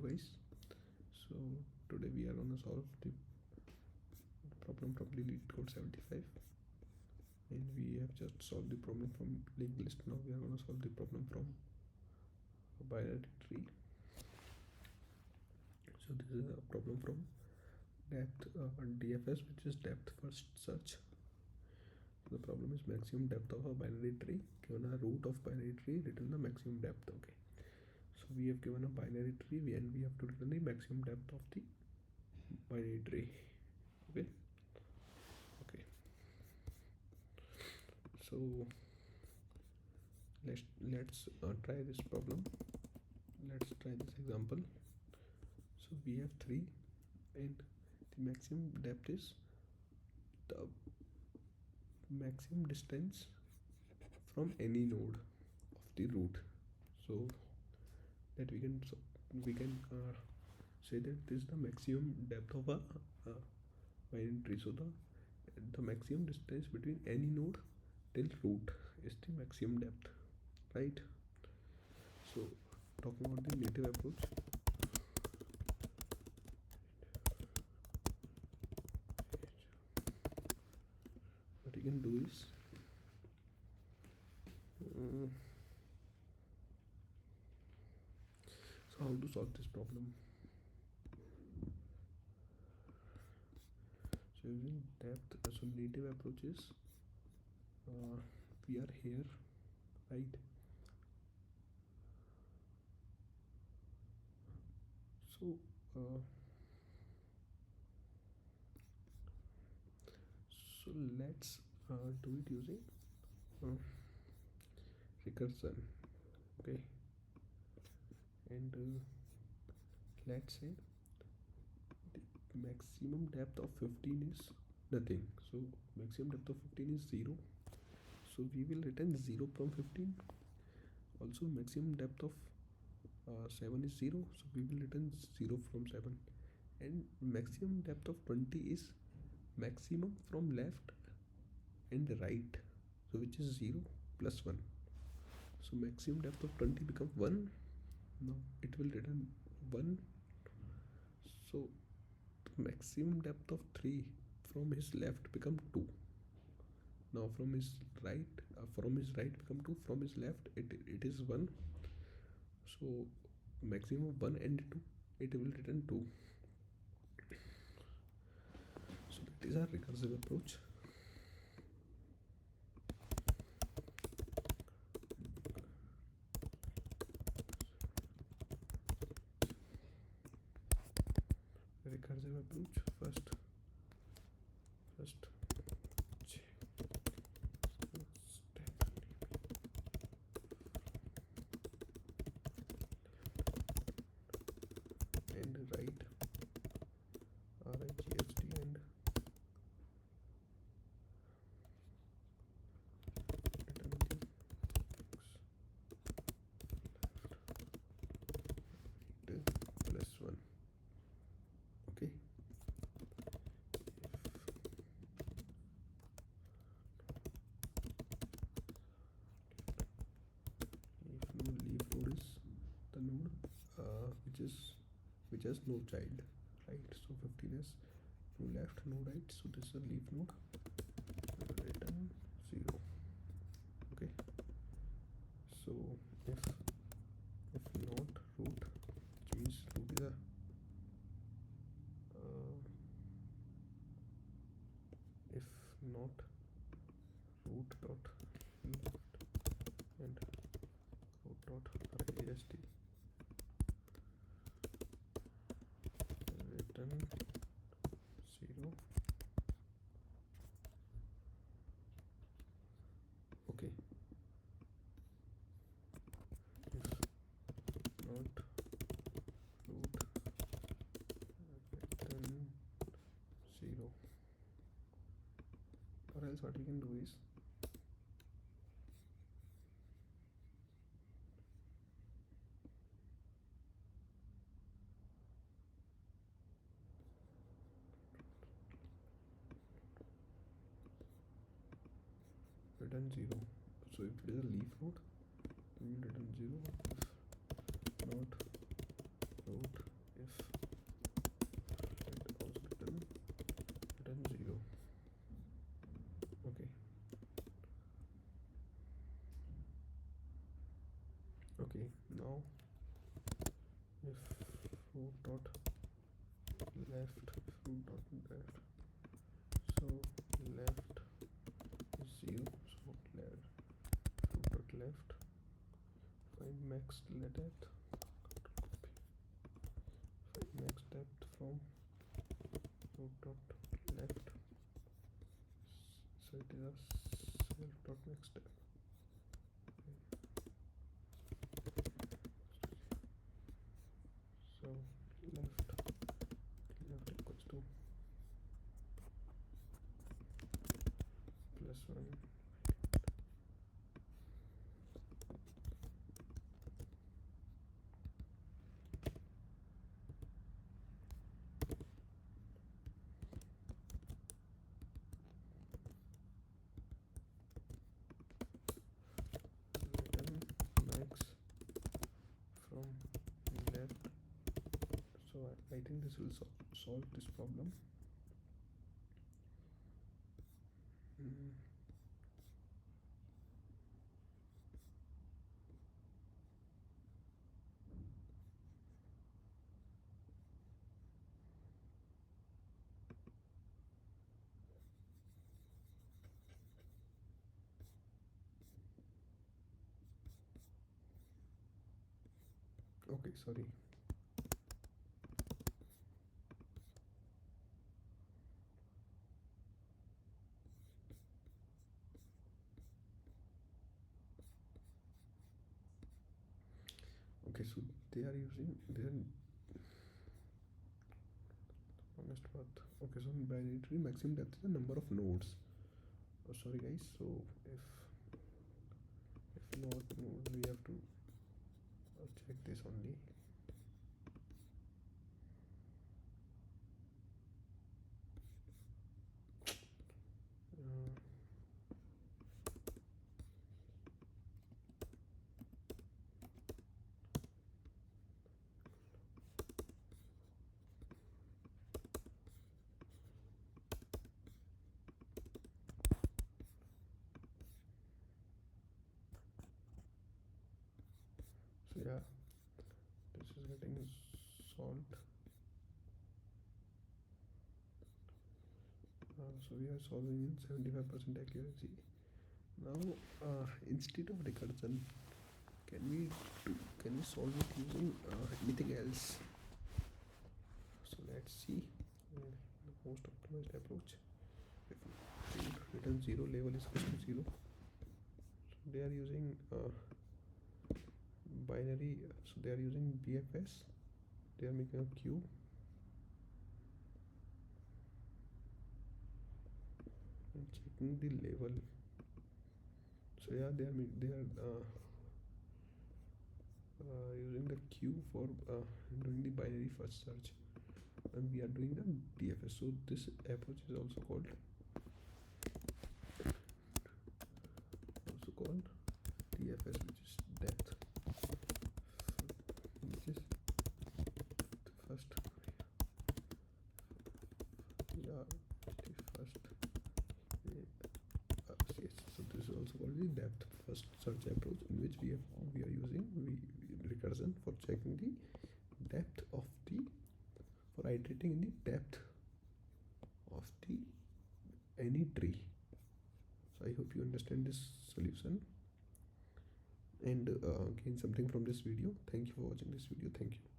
guys. So today we are gonna solve the problem from the LeetCode 75, and we have just solved the problem from linked list. Now we are gonna solve the problem from a binary tree. So this is a problem from depth DFS, which is depth first search. So the problem is maximum depth of a binary tree. Given a root of binary tree, return the maximum depth. Okay. So we have given a binary tree and we have to return the maximum depth of the binary tree. Okay. So let's try this problem. Let's try this example. So we have 3 and the maximum depth is the maximum distance from any node of the root. So that we can say that this is the maximum depth of a binary tree. So the maximum distance between any node till root is the maximum depth, right? So talking about the native approach, what you can do is so how to solve this problem. So using depth, so native approaches, we are here, right? So let's do it using recursion. Okay, and let's say the maximum depth of 15 is nothing. So maximum depth of 15 is 0. So we will return 0 from 15. Also maximum depth of 7 is 0. So we will return 0 from 7. And maximum depth of 20 is maximum from left and right. So which is 0 plus 1. So maximum depth of 20 becomes 1. Now it will return 1. So maximum depth of 3 from his left become 2. Now from his right become 2. From his left it is 1. So maximum 1 and 2, it will return 2. So that is our recursive approach. Recursive approach, first and right RIGST and return the left plus 1. Okay. If no leaf node is the node which has no child, right? So 15 is no left, no right. So this is a leaf node. Return 0. Okay. So if not root, which means root is a if not root dot left and root dot RIST, return 0. Okay. If not root, return 0. Or else what we can do is return 0. So if it is a leaf node, we will return 0. If not root, root dot left, root dot left. So left is 0, so left, root dot left, find max depth, find max depth from root dot left, so it is a self dot max depth. So left equals to +1. Max from left. So I think this will solve this problem. Okay, sorry. Okay, so they are using their honest path. Okay, so in binary tree, maximum depth is the number of nodes. Oh, sorry guys. So if not nodes, we have to check this only. So yeah, this is getting solved. So we are solving in 75% accuracy. Now instead of recursion, can we solve it using anything else? So let's see the most optimized approach. If return 0, level is equal to 0, so they are using binary. So they are using DFS. They are making a queue. And checking the level. So yeah, they are using the queue for doing the binary first search, and we are doing the DFS. So this approach is also called DFS, which is depth, which is the first. Yeah, the first. Yes. So this is also called the depth first search approach, in which we are using recursion for checking the depth of the, for iterating in the depth of the any tree. So I hope you understand this solution and gain something from this video. Thank you for watching this video. Thank you.